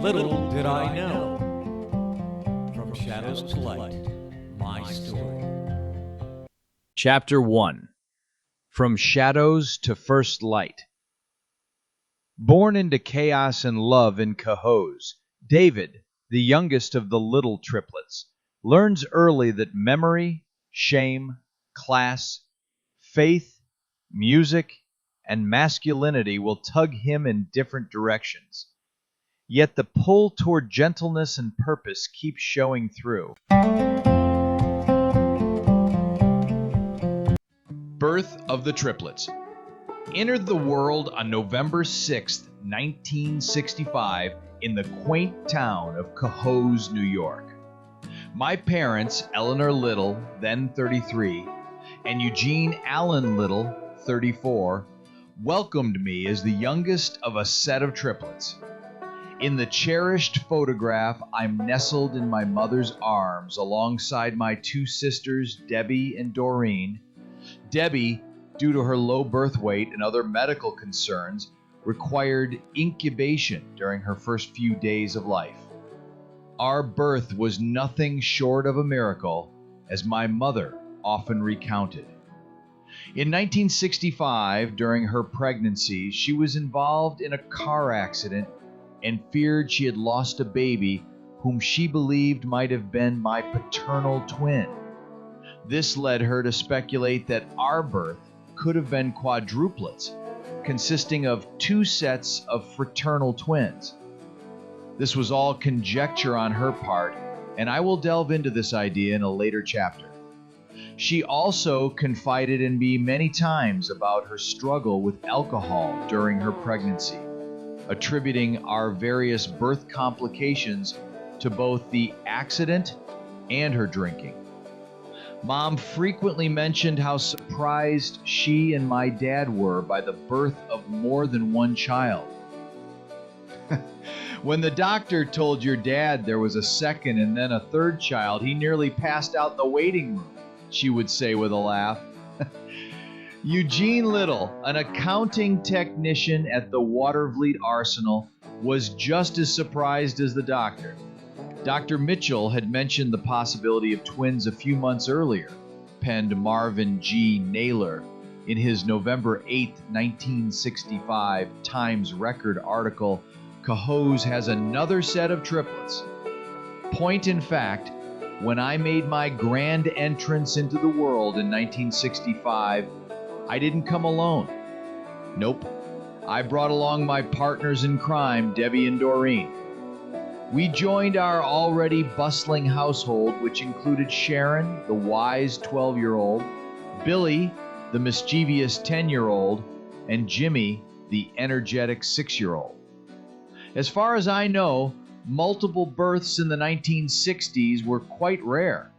Little did I know. From shadows to light, my story. Chapter 1. From Shadows to First Light. Born into chaos and love in Cohoes, David, the youngest of the Liddle Triplets, learns early that memory, shame, class, faith, music, and masculinity will tug him in different directions. Yet the pull toward gentleness and purpose keeps showing through. Birth of the Triplets. Entered the world on November 6, 1965, in the quaint town of Cohoes, New York. My parents, Eleanor Liddle, then 33, and Eugene Allen Liddle, 34, welcomed me as the youngest of a set of triplets. In the cherished photograph, I'm nestled in my mother's arms alongside my two sisters, Debbie and Doreen. Debbie, due to her low birth weight and other medical concerns, required incubation during her first few days of life. Our birth was nothing short of a miracle, as my mother often recounted. In 1965, during her pregnancy, she was involved in a car accident and feared she had lost a baby whom she believed might have been my paternal twin. This led her to speculate that our birth could have been quadruplets, consisting of two sets of fraternal twins. This was all conjecture on her part, and I will delve into this idea in a later chapter. She also confided in me many times about her struggle with alcohol during her pregnancy, attributing our various birth complications to both the accident and her drinking. Mom frequently mentioned how surprised she and my dad were by the birth of more than one child. When the doctor told your dad there was a second and then a third child, he nearly passed out in the waiting room, she would say with a laugh. Eugene Liddle, an accounting technician at the Watervliet Arsenal, was just as surprised as the doctor. Dr. Mitchell had mentioned the possibility of twins a few months earlier, penned Marvin G. Naylor in his November 8, 1965 Times Record article, Cohoes has another set of triplets. Point in fact, when I made my grand entrance into the world in 1965, I didn't come alone. Nope. I brought along my partners in crime, Debbie and Doreen. We joined our already bustling household, which included Sharon, the wise 12-year-old, Billy, the mischievous 10-year-old, and Jimmy, the energetic 6-year-old. As far as I know, multiple births in the 1960s were quite rare.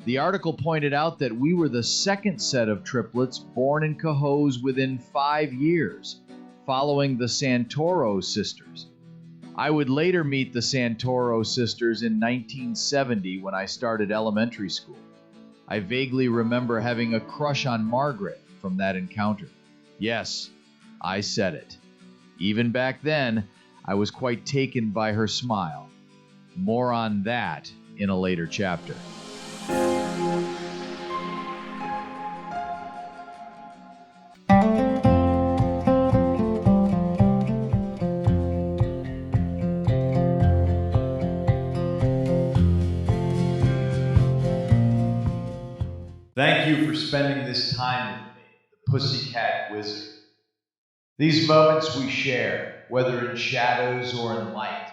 The article pointed out that we were the second set of triplets born in Cohoes within 5 years, following the Santoro sisters. I would later meet the Santoro sisters in 1970 when I started elementary school. I vaguely remember having a crush on Margaret from that encounter. Yes, I said it. Even back then, I was quite taken by her smile. More on that in a later chapter. Thank you for spending this time with me, the Pussycat Wizard. These moments we share, whether in shadows or in light,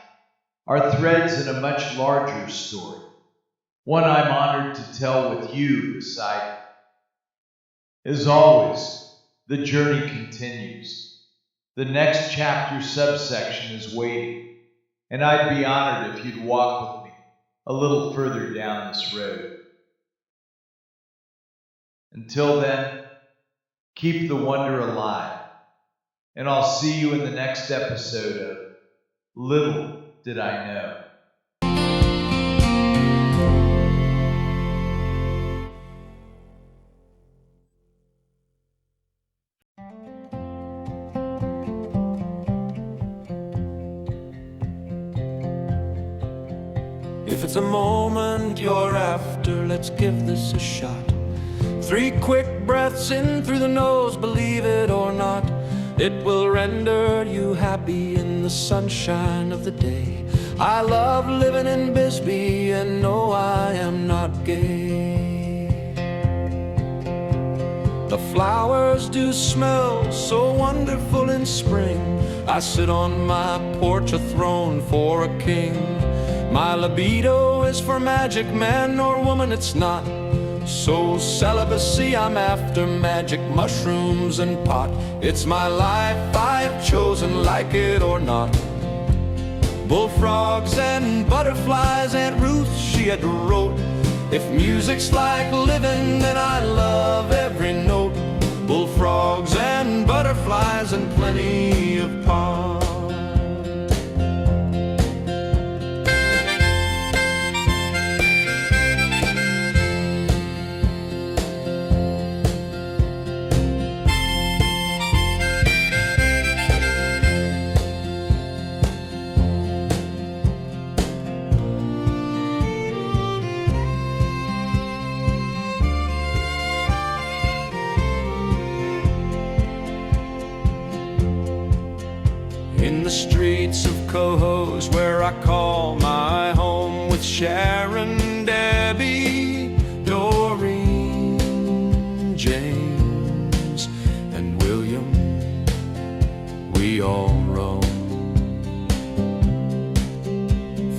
are threads in a much larger story, one I'm honored to tell with you beside me. As always, the journey continues. The next chapter subsection is waiting, and I'd be honored if you'd walk with me a little further down this road. Until then, keep the wonder alive, and I'll see you in the next episode of Little Did I Know. If it's a moment you're after, let's give this a shot. 3 quick breaths in through the nose, believe it or not, it will render you happy in the sunshine of the day. I love living in Bisbee, and no, I am not gay. The flowers do smell so wonderful in spring. I sit on my porch, a throne for a king. My libido is for magic, man or woman, it's not. So celibacy, I'm after magic mushrooms and pot. It's my life, I've chosen, like it or not. Bullfrogs and butterflies, Aunt Ruth, she had wrote, if music's like living, then I love every note. Bullfrogs and butterflies and plenty of pot. In the streets of Cohoes, where I call my home, with Sharon, Debbie, Doreen, James, and William, we all roam.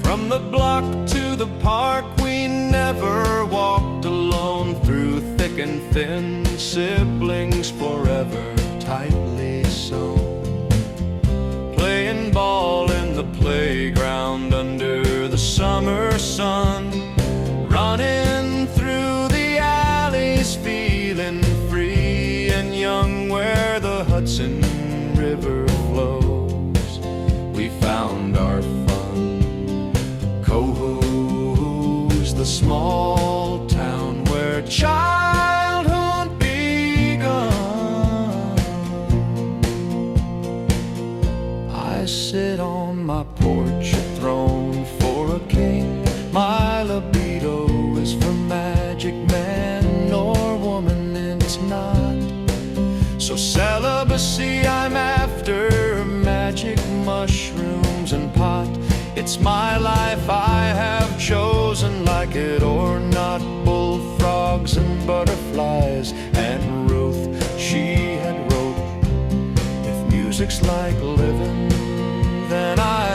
From the block to the park, we never walked alone. Through thick and thin, siblings forever tightly sewn. Playing ball in the playground under the summer sun, running through the alleys, feeling free and young. Where the Hudson River flows, we found our fun. Cohoes, the small town where childhood begun. I sit on my porch, a throne for a king. My libido is for magic, man or woman, it's not. So celibacy, I'm after magic mushrooms and pot. It's my life, I have chosen, like it or not. Bullfrogs and butterflies, and Ruth, she had wrote, if music's like living, then I